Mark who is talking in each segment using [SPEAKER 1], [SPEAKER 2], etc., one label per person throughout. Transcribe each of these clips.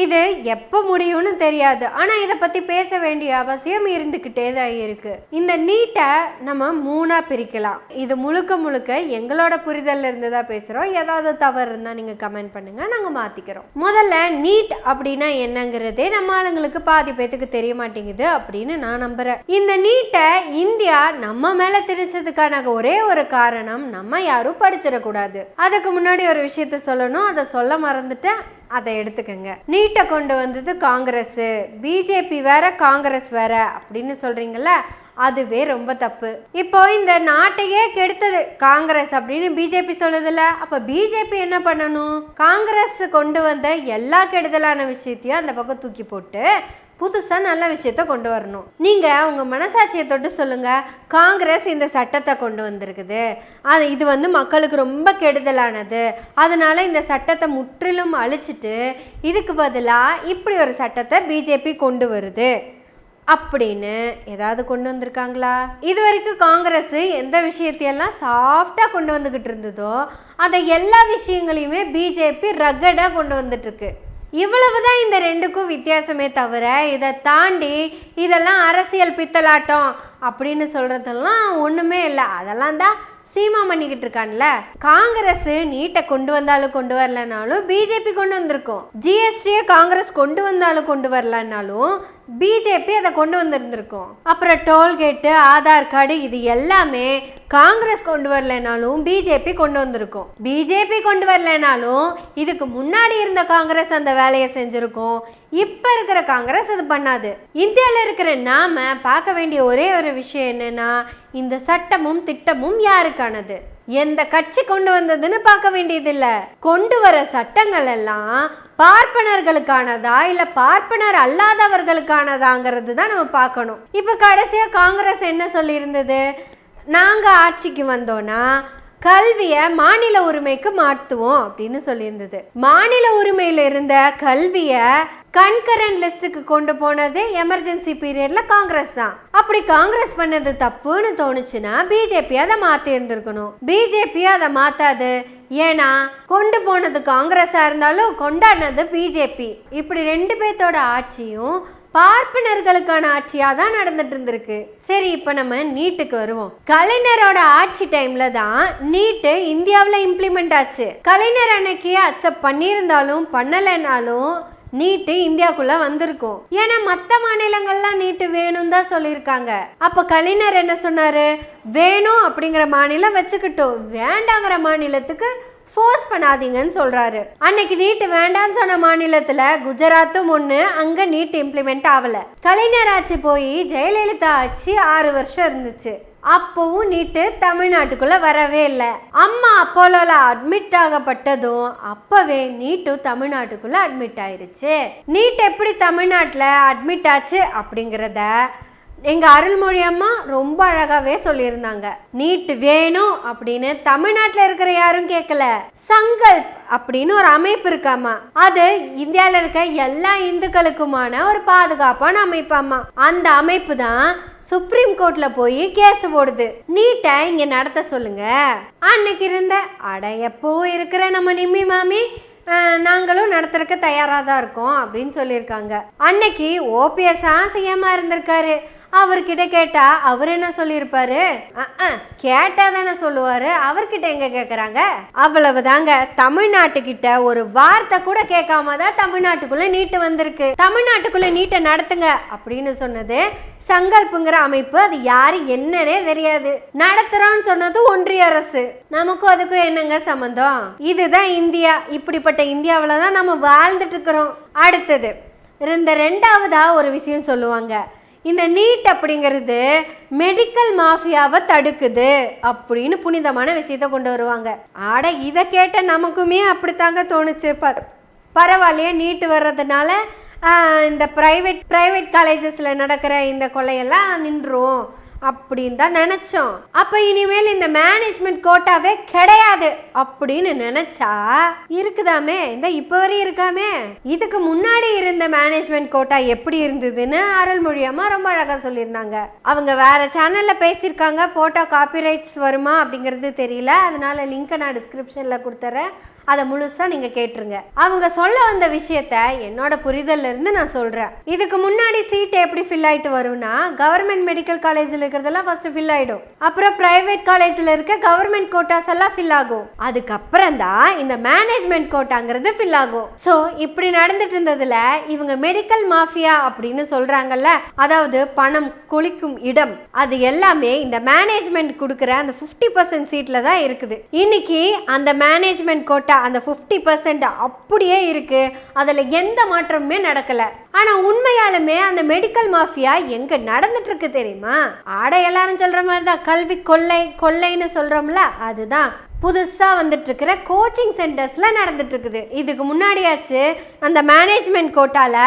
[SPEAKER 1] இது எப்போ முடியும்னு தெரியாது. ஆனால் இதை பற்றி பேச வேண்டிய அவசியம் இருந்துக்கிட்டே தான் இருக்கு. இந்த நீட்டை நம்ம 3ஆக பிரிக்கலாம். இது முழுக்க முழுக்க எங்களோட புரிதல்ல இருந்து தான் பேசுகிறோம். ஏதாவது தவறு இருந்தால் நீங்கள் கமெண்ட் பண்ணுங்கள், நாங்கள் மாற்றிக்கிறோம். முதல்ல நீட் அப்படின்னா என்னங்கிறதே நம்ம ஆளுங்களுக்கு பாதி பேத்துக்கு தெரிய மாட்டேங்குது அப்படின்னு நான் நம்புகிறேன். இந்த நீட்டை இந்தியா நம்ம மேலே திணிச்சதுக்கான ஒரே ஒரு காரணம், நம்ம யாரும் படிச்சிடக்கூடாது. அதுக்கு முன்னாடி ஒரு விஷயத்த சொல்லணும், அதை சொல்ல மறந்துட்டேன், அதை எடுத்துக்கங்க. நீட்டை கொண்டு வந்தது காங்கிரஸ், பிஜேபி வேற காங்கிரஸ் வேற அப்படின்னு சொல்றீங்கல்ல, அதுவே ரொம்ப தப்பு. இப்போ இந்த நாட்டையே கெடுத்தது காங்கிரஸ் அப்படின்னு பிஜேபி சொல்லுதுல்ல, அப்ப பிஜேபி என்ன பண்ணணும்? காங்கிரஸ் கொண்டு வந்த எல்லா கெடுதலான விஷயத்தையும் அந்த பக்கம் தூக்கி போட்டு புதுசாக நல்ல விஷயத்த கொண்டு வரணும். நீங்கள் உங்கள் மனசாட்சியை தொட்டு சொல்லுங்கள், காங்கிரஸ் இந்த சட்டத்தை கொண்டு வந்திருக்குது, இது மக்களுக்கு ரொம்ப கெடுதலானது, அதனால் இந்த சட்டத்தை முற்றிலும் அழிச்சிட்டு இதுக்கு பதிலாக இப்படி ஒரு சட்டத்தை பிஜேபி கொண்டு வருது அப்படின்னு ஏதாவது கொண்டு வந்திருக்காங்களா? இது வரைக்கும் காங்கிரஸ் எந்த விஷயத்தையெல்லாம் சாஃப்டாக கொண்டு வந்துக்கிட்டு இருந்ததோ அதை எல்லா விஷயங்களையுமே பிஜேபி ரகடாக கொண்டு வந்துட்டுருக்கு. இவ்வளவுதான் இந்த ரெண்டுக்கும் வித்தியாசமே தவிர இதை தாண்டி இதெல்லாம் அரசியல் பித்தலாட்டம் அப்படின்னு சொல்கிறதெல்லாம் ஒன்றுமே இல்லை. அதெல்லாம் தான் சீமா பண்ணிக்கிட்டு இருக்கான்ல. காங்கிரஸ் நீட்டை கொண்டு வந்தாலும் கொண்டு வரலனாலும் பிஜேபி கொண்டு வந்திருக்கோம். ஜிஎஸ்டியை காங்கிரஸ் கொண்டு வந்தாலும் கொண்டு வரலனாலும் பிஜேபி அதை கொண்டு வந்திருந்திருக்கோம். அப்புறம் டோல்கேட்டு, ஆதார் கார்டு, இது எல்லாமே காங்கிரஸ் கொண்டு வரலனாலும் பிஜேபி கொண்டு வந்திருக்கோம். பிஜேபி கொண்டு வரலனாலும் இதுக்கு முன்னாடி இருந்த காங்கிரஸ் அந்த வேலையை செஞ்சிருக்கோம். இப்போ இருக்கிற காங்கிரஸ் அது பண்ணாது. இந்தியாவில் இருக்கிற நாம பார்க்க வேண்டிய ஒரே ஒரு விஷயம் என்னன்னா, இந்த சட்டமும் திட்டமும் யாருக்கானது, எந்த கட்சி கொண்டு வந்ததுன்னு பார்க்க வேண்டியதில்லை. கொண்டு வர சட்டங்கள் எல்லாம் பார்ப்பனர்களுக்கானதா இல்லை பார்ப்பனர் அல்லாதவர்களுக்கானதாங்கிறது தான் நம்ம பார்க்கணும். இப்போ கடைசியாக காங்கிரஸ் என்ன சொல்லியிருந்தது? நாங்கள் ஆட்சிக்கு வந்தோன்னா கல்வியை மாநில உரிமைக்கு மாற்றுவோம் அப்படின்னு சொல்லியிருந்தது. மாநில உரிமையில் இருந்த கல்வியை கன்கரண்ட் லிஸ்ட்டுக்கு கொண்டு போனது எமர்ஜென்சி பீரியட்ல காங்கிரஸ் தான். அப்படி காங்கிரஸ் பண்ணது தப்புன்னு தோணுச்சுன்னா பிஜேபி அதை மாற்றி இருந்திருக்கணும். பிஜேபி அதை மாத்தாது. ஏன்னா கொண்டு போனது காங்கிரஸா இருந்தாலும் கொண்டாடினது பிஜேபி. இப்படி ரெண்டு பேர்த்தோட ஆட்சியும் பார்ப்பனர்களுக்கான ஆட்சியா தான் நடந்துட்டு இருந்திருக்கு. சரி, இப்ப நம்ம நீட்டுக்கு வருவோம். கலைஞரோட ஆட்சி டைம்ல தான் நீட்டு இந்தியாவில் இம்ப்ளிமெண்ட் ஆச்சு. கலைஞர் அன்னைக்கு அக்செப்ட் பண்ணியிருந்தாலும் பண்ணலைனாலும் நீட்டு இந்தியாக்குள்ள வந்திருக்கும். ஏன்னா மற்ற மாநிலங்கள்லாம் நீட்டு வேணும் தான் சொல்லியிருக்காங்க. அப்ப கலைஞர் என்ன சொன்னாரு? வேணும் அப்படிங்கிற மாநிலம் வச்சுக்கிட்டோம், வேண்டாங்கிற மாநிலத்துக்கு ஃபோர்ஸ் பண்ணாதீங்கன்னு சொல்றாரு. அன்னைக்கு நீட்டு வேண்டான்னு சொன்ன மாநிலத்துல குஜராத்தும் ஒண்ணு, அங்க நீட் இம்ப்ளிமெண்ட் ஆகல. கலைஞர் ஆட்சி போய் ஜெயலலிதா ஆட்சி 6 வருஷம் இருந்துச்சு. அப்பவும் நீட்டு தமிழ்நாட்டுக்குள்ள வரவே இல்லை. அம்மா அப்போலோல அட்மிட் ஆகப்பட்டதும் அப்பவே நீட்டும் தமிழ்நாட்டுக்குள்ள அட்மிட் ஆயிருச்சு. நீட் எப்படி தமிழ்நாட்டில் அட்மிட் ஆச்சு அப்படிங்கிறத எங்க அருள்மொழி அம்மா ரொம்ப அழகாவே சொல்லியிருந்தாங்க. நீட் வேணும் அப்படின்னு தமிழ்நாட்டில் இருக்கிற யாரும் கேட்கல. சங்கல்ப் அப்படின்னு ஒரு அமைப்பு இருக்காமா, அது இந்தியாவில் இருக்க எல்லா இந்துக்களுக்குமான ஒரு பாதுகாப்பான அமைப்பாமா. அந்த அமைப்பு தான் சுப்ரீம் கோர்ட்ல போய் கேஸ் போடுது, நீட்டை இங்க நடத்த சொல்லுங்க. அன்னைக்கு இருந்த எப்போ இருக்கிற நம்ம நிம்மி மாமி நாங்களும் நடத்துறதுக்கு தயாராக தான் இருக்கோம் அப்படின்னு சொல்லியிருக்காங்க. அன்னைக்கு ஓபிஎஸ் சிஎம்மா இருந்திருக்காரு. அவர்கிட்ட கேட்டா அவர் என்ன சொல்லியிருப்பாரு? கேட்டா தானே சொல்லுவாரு, அவர்கிட்ட எங்க கேட்குறாங்க? அவ்வளவுதாங்க. தமிழ்நாட்டுக்கிட்ட ஒரு வார்த்தை கூட கேட்காம தான் தமிழ்நாட்டுக்குள்ள நீட்டு வந்திருக்கு. தமிழ்நாட்டுக்குள்ள நீட்டை நடத்துங்க அப்படின்னு சொன்னது சங்கல்புங்கிற அமைப்பு. அது யாரு என்னன்னே தெரியாது. நடத்துறோம்னு சொன்னது ஒன்றிய அரசு. நமக்கும் அதுக்கும் என்னங்க சம்பந்தம்? இதுதான் இந்தியா. இப்படிப்பட்ட இந்தியாவில் தான் நம்ம வாழ்ந்துட்டு இருக்கிறோம். அடுத்தது இந்த ரெண்டாவதா ஒரு விஷயம் சொல்லுவாங்க. இந்த நீட் அப்படிங்கிறது மெடிக்கல் மாஃபியாவை தடுக்குது அப்படின்னு புனிதமான விஷயத்தை கொண்டு வருவாங்க. ஆட இதை கேட்ட நமக்குமே அப்படித்தாங்க தோணுச்சு. பரவாயில்லையே, நீட்டு வர்றதுனால இந்த ப்ரைவேட் காலேஜஸில் நடக்கிற இந்த கொலையெல்லாம் நின்றும் அப்படின்னு தான் நினச்சோம். அப்போ இனிமேல் இந்த மேனேஜ்மெண்ட் கோட்டாவே கிடையாது அப்படின்னு நினச்சா இருக்குதாமே, இந்த இப்போ வரையும் இருக்காமே. இதுக்கு முன்னாடி இருந்த மேனேஜ்மெண்ட் கோட்டா எப்படி இருந்ததுன்னு அருள்மொழி அம்மா ரொம்ப அழகாக சொல்லியிருந்தாங்க. அவங்க வேற சேனலில் பேசியிருக்காங்க. போட்டோ காப்பிரைட்ஸ் வருமா அப்படிங்கிறது தெரியல, அதனால லிங்க்கை நான் டிஸ்கிரிப்ஷனில் கொடுத்துறேன், அதை முழுசா நீங்க கேட்டுருங்க. அவங்க சொல்ல வந்த விஷயத்த என்னோட புரிதல்ல இருந்து நான் சொல்றேன். இதுக்கு முன்னாடி சீட் எப்படி ஃபில் ஆயிட்டு வரும்னா, கவர்மெண்ட் மெடிக்கல் காலேஜ்ல இருக்கிறதெல்லாம் ஃபர்ஸ்ட் ஃபில் ஆயிடும். அப்புறம் பிரைவேட் காலேஜ்ல இருக்க கவர்மெண்ட் கோட்டாஸ் எல்லாம் ஃபில் ஆகும். அதுக்கப்புறம் தான் இந்த மேனேஜ்மெண்ட் கோட்டாங்கிறது ஃபில் ஆகும். ஸோ இப்படி நடந்துட்டு இருந்ததுல இவங்க மெடிக்கல் மாஃபியா அப்படின்னு சொல்றாங்கல்ல, அதாவது பணம் கொளிக்கும் இடம், அது எல்லாமே இந்த மேனேஜ்மெண்ட் கொடுக்குற அந்த 50% சீட்ல தான் இருக்குது. இன்னைக்கு அந்த மேனேஜ்மெண்ட் கோட்டா அந்த 50% அப்படியே இருக்கு. அதுல எந்த மாற்றமுமே நடக்கல. ஆனா உண்மையாலுமே அந்த மெடிக்கல் மாஃபியா எங்க நடந்துட்டு இருக்கு தெரியுமா? ஆடை எல்லாரும் சொல்ற மாதிரி தான் கல்வி கொள்ளை கொள்ளைன்னு சொல்றோம்ல, அதுதான் புதுசா வந்துட்டு இருக்கிற கோச்சிங் சென்டர்ஸ்ல நடந்துட்டு இருக்குது. இதுக்கு முன்னாடியாச்சு அந்த மேனேஜ்மெண்ட் கோட்டால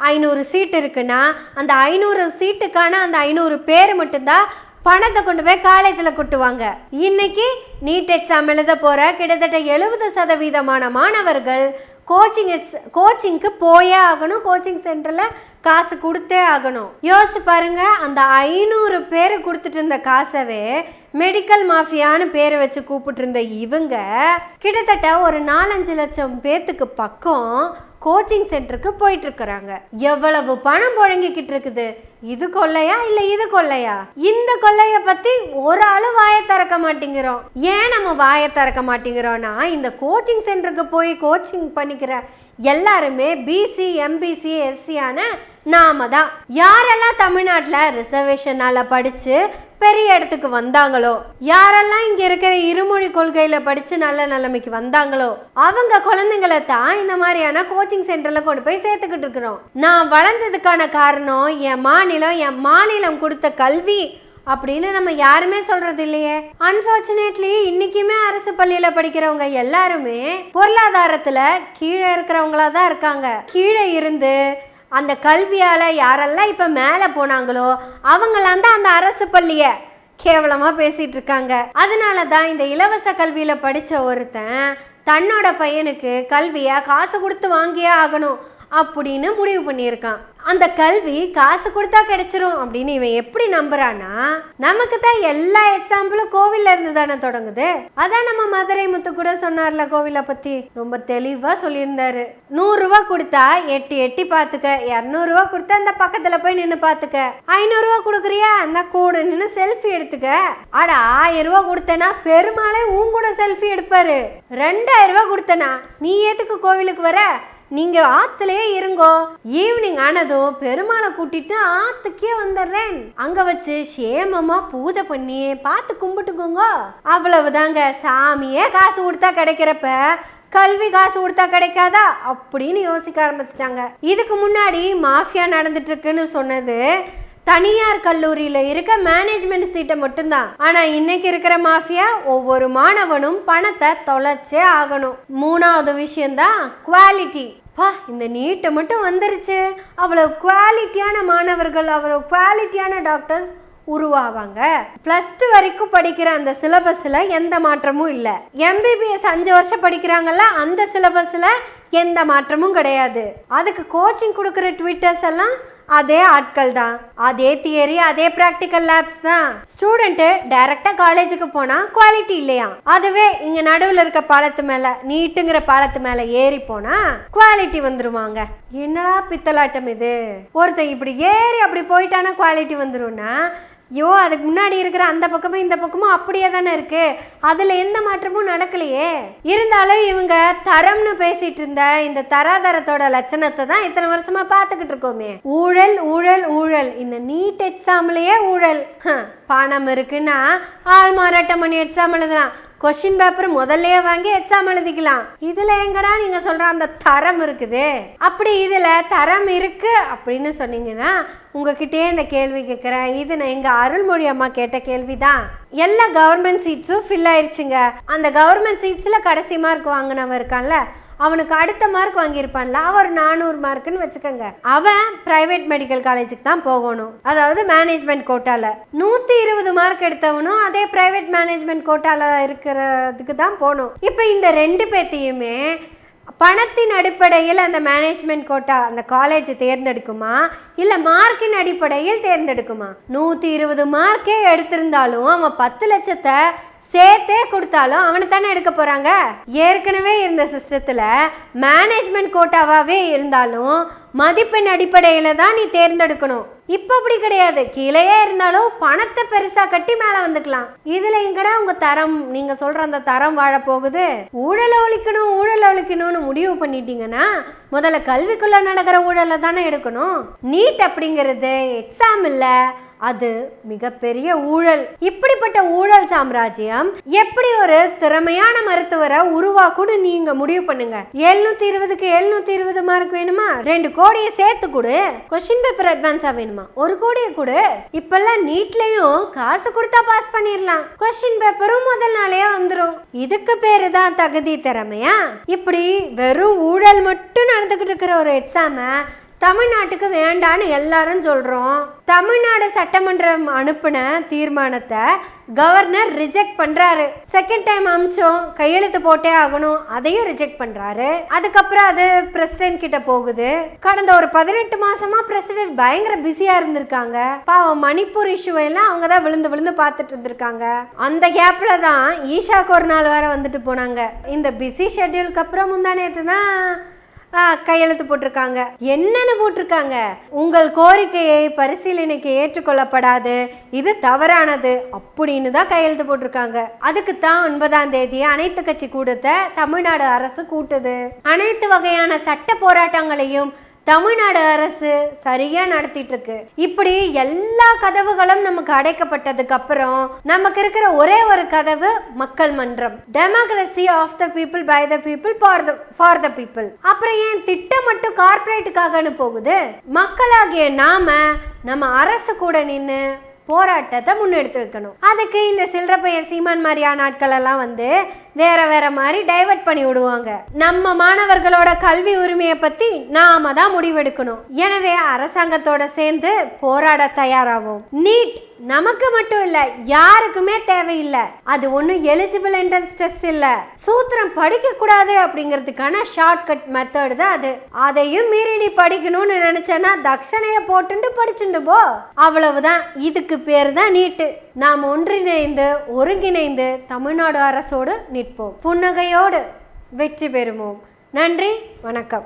[SPEAKER 1] 500 சீட் இருக்குன்னா அந்த 500 சீட்டுக்கான அந்த 500 பேர் மட்டும்தான் பணத்தை கொண்டு போய் காலேஜில் கொட்டுவாங்க. இன்னைக்கு நீட் எக்ஸாம் எழுத போற கிட்டத்தட்ட 70% மாணவர்கள் கோச்சிங்க்கு போயே ஆகணும். கோச்சிங் சென்டரில் காசு கொடுத்தே ஆகணும். யோசிச்சு பாருங்க, அந்த 500 பேர் கொடுத்துட்டு இருந்த காசவே மெடிக்கல் மாஃபியான்னு பேரை வச்சு கூப்பிட்டு இருந்த இவங்க கிட்டத்தட்ட ஒரு 4-5 லட்சம் பேத்துக்கு பக்கம் கோச்சிங் சென்டருக்கு போயிட்டு இருக்கிறாங்க. எவ்வளவு பணம் புழங்கிக்கிட்டு இருக்குது. இது கொள்ளையா இல்ல இது கொள்ளையா? இந்த கொள்ளைய பத்தி ஒரு ஆளு வாயை திறக்க மாட்டேங்கிறோம். ஏன் நம்ம வாயை திறக்க மாட்டேங்கிறோம்னா, இந்த கோச்சிங் சென்டருக்கு போய் கோச்சிங் பண்ணிக்கிற எல்லாருமே பிசி எம்பிசி எஸ்சியான நாம தான். யாரெல்லாம் தமிழ்நாட்டில் ரிசர்வேஷனால படிச்சு பெரிய இடத்துக்கு வந்தாங்களோ, யாரெல்லாம் இங்க இருக்கிற இருமொழி கொள்கையில படிச்சு நல்ல நிலைமைக்கு வந்தாங்களோ, அவங்க குழந்தைங்களை தான் இந்த மாதிரியான கோச்சிங் சென்டர்ல கொண்டு போய் சேர்த்துக்கிட்டு இருக்கிறோம். நான் வளர்ந்ததுக்கான காரணம் என் மாநிலம் கொடுத்த கல்வி அப்படின்னு நம்ம யாருமே சொல்றது இல்லையே. அன்பார்ச்சுனேட்லி இன்னைக்குமே அரசு பள்ளியில படிக்கிறவங்க எல்லாருமே பொருளாதாரத்துல கீழே இருக்கிறவங்களா தான் இருக்காங்க. கீழே இருந்து அந்த கல்வியால யாரெல்லாம் இப்ப மேல போனாங்களோ அவங்களாம் தான் அந்த அரசு பள்ளிய கேவலமா பேசிட்டு இருக்காங்க. அதனாலதான் இந்த இலவச கல்வியில படிச்ச ஒருத்தன் தன்னோட பையனுக்கு கல்விய காசு கொடுத்து வாங்கியே ஆகணும் அப்படின்னு முடிவு பண்ணியிருக்கான். அந்த கல்வி காசு கொடுத்தா கிடைச்சிரும் அப்படின்னு இவன் எப்படி நம்புறானா, நமக்கு தான் எல்லா எக்ஸாம்பிளும் கோவில்ல இருந்து தானே தொடங்குது. அதான் நம்ம மதுரை முத்து கூட சொன்னார்ல கோவிலை பத்தி, ரொம்ப தெளிவா சொல்லியிருந்தாரு. 100 ரூபாய் கொடுத்தா எட்டி பாத்துக்க, 200 ரூபாய் கொடுத்தா அந்த பக்கத்துல போய் நின்று பாத்துக்க, 500 ரூபாய் கொடுக்குறியா அந்த கூட நின்று செல்ஃபி எடுத்துக்க. அட 1000 ரூபாய் கொடுத்தனா பெருமாளே உன் கூட செல்ஃபி எடுப்பாரு. 2000 ரூபாய் கொடுத்தனா நீ ஏத்துக்கு கோவிலுக்கு வர, நீங்க ஆத்துலயே இருங்கோ, ஈவினிங் ஆனதும் பெருமாளை கூட்டிட்டு ஆத்துக்கே வந்துடுறேன், அங்க வச்சு சேமமா பூஜை பண்ணி பார்த்து கும்பிட்டுக்கோங்க. அவ்வளவுதாங்க. சாமியே காசு கொடுத்தா கிடைக்கிறப்ப கல்வி காசு கொடுத்தா கிடைக்காதா அப்படின்னு யோசிக்க ஆரம்பிச்சிட்டாங்க. இதுக்கு முன்னாடி மாஃபியா நடந்துட்டு இருக்குன்னு சொன்னது தனியார் கல்லூரியில இருக்க மேனேஜ்மெண்ட் சீட்டை மட்டும்தான். ஆனா இன்னைக்கு இருக்கிற மாஃபியா ஒவ்வொரு மாணவனும் பணத்தை தொலைச்சே ஆகணும். 3வது விஷயம்தான் குவாலிட்டி. இந்த நீட்டை மட்டும் வந்துருச்சு, அவ்வளவு குவாலிட்டியான மாணவர்கள், அவ்வளவு குவாலிட்டியான டாக்டர்ஸ் உருவாவாங்க. +2 வரைக்கும் படிக்கிற அந்த சிலபஸ்ல எந்த மாற்றமும் இல்ல. MBBS 5 வருஷம் படிக்கிறாங்கல்ல, அந்த சிலபஸ்ல எந்த மாற்றமும் கிடையாது. அதுக்கு கோச்சிங் கொடுக்குற ட்விட்டர்ஸ் எல்லாம் அதே ஆட்கள் தான், அதே தியரி, அதே பிராக்டிக்கல் லேப்ஸ் தான். ஸ்டூடெண்ட் டைரக்டா காலேஜுக்கு போனா குவாலிட்டி இல்லையா, அதுவே இங்க நடுவில் இருக்க பாலத்து மேல நீட்டுங்கிற பாலத்து மேல ஏறி போனா குவாலிட்டி வந்துருவாங்க. என்னடா பித்தலாட்டம் இது? ஒருத்தன் இப்படி ஏறி அப்படி போயிட்டானா குவாலிட்டி வந்துரும்னா, ஐயோ அதுக்கு முன்னாடி இருக்கிற அந்த பக்கமும் இந்த பக்கமும் அப்படியே தானே இருக்கு, அதுல எந்த மாற்றமும் நடக்கலையே. இருந்தாலும் இவங்க தரம்னு பேசிட்டு இருந்த இந்த தராதரத்தோட லட்சணத்தை தான் இத்தனை வருஷமா பார்த்துக்கிட்டு இருக்கோமே. ஊழல் ஊழல் ஊழல். இந்த நீட் எக்ஸாம்லயே ஊழல். பணம் இருக்குன்னா ஆள் மாறாட்டம் பண்ணி எக்ஸாம் எழுதலாம், கொஸ்டின் பேப்பர் முதல்ல வாங்கி எக்ஸாம் எழுதிக்கலாம். இதுல எங்கடா நீங்க சொல்ற அந்த தரம் இருக்குது? அப்படி இதுல தரம் இருக்கு அப்படின்னு சொன்னீங்கன்னா உங்ககிட்டயே இந்த கேள்வி கேட்கிறேன். இது நான் எங்க அருள்மொழி அம்மா கேட்ட கேள்விதான். எல்லா கவர்மெண்ட் சீட்ஸும் ஃபில் ஆயிடுச்சுங்க. அந்த கவர்மெண்ட் சீட்ஸ்ல கடைசி மார்க் வாங்கினவன் இருக்கான்ல, அவனுக்கு அடுத்த மார்க் வாங்கியிருப்பான்ல, அவர் 400 மார்க்குன்னு வச்சுக்கோங்க. அவன் பிரைவேட் மெடிக்கல் காலேஜுக்கு தான் போகணும், அதாவது மேனேஜ்மெண்ட் கோட்டால. 120 மார்க் எடுத்தவனும் அதே பிரைவேட் மேனேஜ்மெண்ட் கோட்டால இருக்கிறதுக்கு தான் போகணும். இப்போ இந்த 2 பேத்தையுமே பணத்தின் அடிப்படையில் அந்த மேனேஜ்மெண்ட் கோட்டா அந்த காலேஜ் தேர்ந்தெடுக்குமா இல்லை மார்க்கின் அடிப்படையில் தேர்ந்தெடுக்குமா? 120 மார்க்கே எடுத்திருந்தாலும் அவன் 10 லட்சத்தை சேர்த்தே கொடுத்தாலும் அவனை தானே எடுக்க போறாங்க. ஏற்கனவே இருந்த சிஸ்டத்துல மேனேஜ்மெண்ட் கோட்டாவாவே இருந்தாலும் மதிப்பெண் அடிப்படையில தான் நீ தேர்ந்தெடுக்கணும். இப்ப அப்படி கிடையாது. கீழேயே இருந்தாலும் பணத்தை பெருசா கட்டி மேல வந்துக்கலாம். இதுல எங்கடா உங்க தரம், நீங்க சொல்ற அந்த தரம் வாழ போகுது? ஊழலை ஒழிக்கணும்னு முடிவு பண்ணிட்டீங்கன்னா முதல்ல கல்விக்குள்ள நடக்கிற ஊழலை தானே எடுக்கணும். நீட் அப்படிங்கிறது எக்ஸாம் இல்ல, அது மிகப்பெரிய ஊழல். இப்படிப்பட்ட ஊழல் சாம்ராஜ்யம் எப்படி ஒரு திறமையான மருத்துவரை உருவாக்குன்னு நீங்க முடிவு பண்ணுங்க. 720க்கு 720 மார்க் வேணுமா? 2 கோடியை சேர்த்து கொடு. கொஸ்டின் பேப்பர் அட்வான்ஸா வேணுமா? 1 கோடியை கொடு. இப்பெல்லாம் நீட்லயும் காசு கொடுத்தா பாஸ் பண்ணிடலாம். கொஸ்டின் பேப்பரும் முதல் நாளையே வந்துடும். இதுக்கு பேரு தான் தகுதி, திறமையா? இப்படி வெறும் ஊழல் மட்டும் நடந்துகிட்டு இருக்கிற ஒரு எக்ஸாம தமிழ்நாட்டுக்கு வேண்டான்னு எல்லாரும் சொல்றோம். தமிழ்நாடு சட்டமன்றம் அனுப்பின தீர்மானத்தை கவர்னர் ரிஜெக்ட் பண்றாரு. செகண்ட் டைம் அமிச்சோம், கையெழுத்து போட்டே ஆகணும், அதையும் ரிஜெக்ட் பண்றாரு. அதுக்கப்புறம் அது பிரசிடென்ட் கிட்ட போகுது. கடந்த ஒரு 18 மாசமா பிரசிடென்ட் பயங்கர பிஸியா இருந்திருக்காங்க. பாவம் மணிப்பூர் இஷ்யூ எல்லாம் அவங்க தான் விழுந்து விழுந்து பார்த்துட்டு இருந்திருக்காங்க. அந்த கேப்ல தான் ஈஷாக்கு ஒரு நாள் வேற வந்துட்டு போனாங்க. இந்த பிஸி ஷெட்யூலுக்கு அப்புறம் முந்தானேத்து தான் கையெழுத்து போட்டிருக்காங்க. என்னன்னு போட்டிருக்காங்க? உங்கள் கோரிக்கையை பரிசீலனைக்கு ஏற்றுக்கொள்ளப்படாது, இது தவறானது அப்படின்னு தான் கையெழுத்து போட்டிருக்காங்க. அதுக்கு தான் 9ஆம் தேதி அனைத்து கட்சி கூட்டத்தை தமிழ்நாடு அரசு கூட்டுது. அனைத்து வகையான சட்ட போராட்டங்களையும் தமிழ்நாடு அரசு சரியா நடத்திட்டு இருக்கு. இப்படி எல்லா கதவுகளும் நமக்கு அடைக்கப்பட்டதுக்கு அப்புறம் நமக்கு இருக்கிற ஒரே ஒரு கதவு மக்கள் மன்றம். Democracy of the people, by the people, for the people. அப்புறம் ஏன் திட்டம் மட்டும் கார்பரேட்டுக்காகனு போகுது? மக்களாகிய நம்ம அரசு கூட நின்று போராட்டத்தை முன்னெடுத்து வைக்கணும். அதுக்கு இந்த சில்லறப்பைய சீமான் மாதிரியான ஆட்கள் எல்லாம் வந்து வேற மாதிரி டைவர்ட் பண்ணி விடுவாங்க. நம்ம மாணவர்களோட கல்வி உரிமையை பத்தி நாம தான் முடிவெடுக்கணும். எனவே அரசாங்கத்தோட சேர்ந்து போராட தயாராகும். நீட் நமக்கு மட்டும் இல்ல, யாருக்குமே தேவையில்லை. அது ஒன்னும் எலிஜிபிள் என்ட்ரன்ஸ் டெஸ்ட் இல்ல. சூத்திரம் படிக்க கூடாது அப்படிங்கிறதுக்கான ஷார்ட்கட் மெத்தட் தான் அது. அதையும் மீறி நீ படிக்கணும்னு நினைச்சேன்னா தட்சணைய போட்டுண்டு படிச்சுண்டு போ, அவ்வளவுதான். இதுக்கு பேர் தான் நீட்டு. நாம் ஒருங்கிணைந்து தமிழ்நாடு அரசோடு நிற்போம். புன்னகையோடு வெற்றி பெறுவோம். நன்றி, வணக்கம்.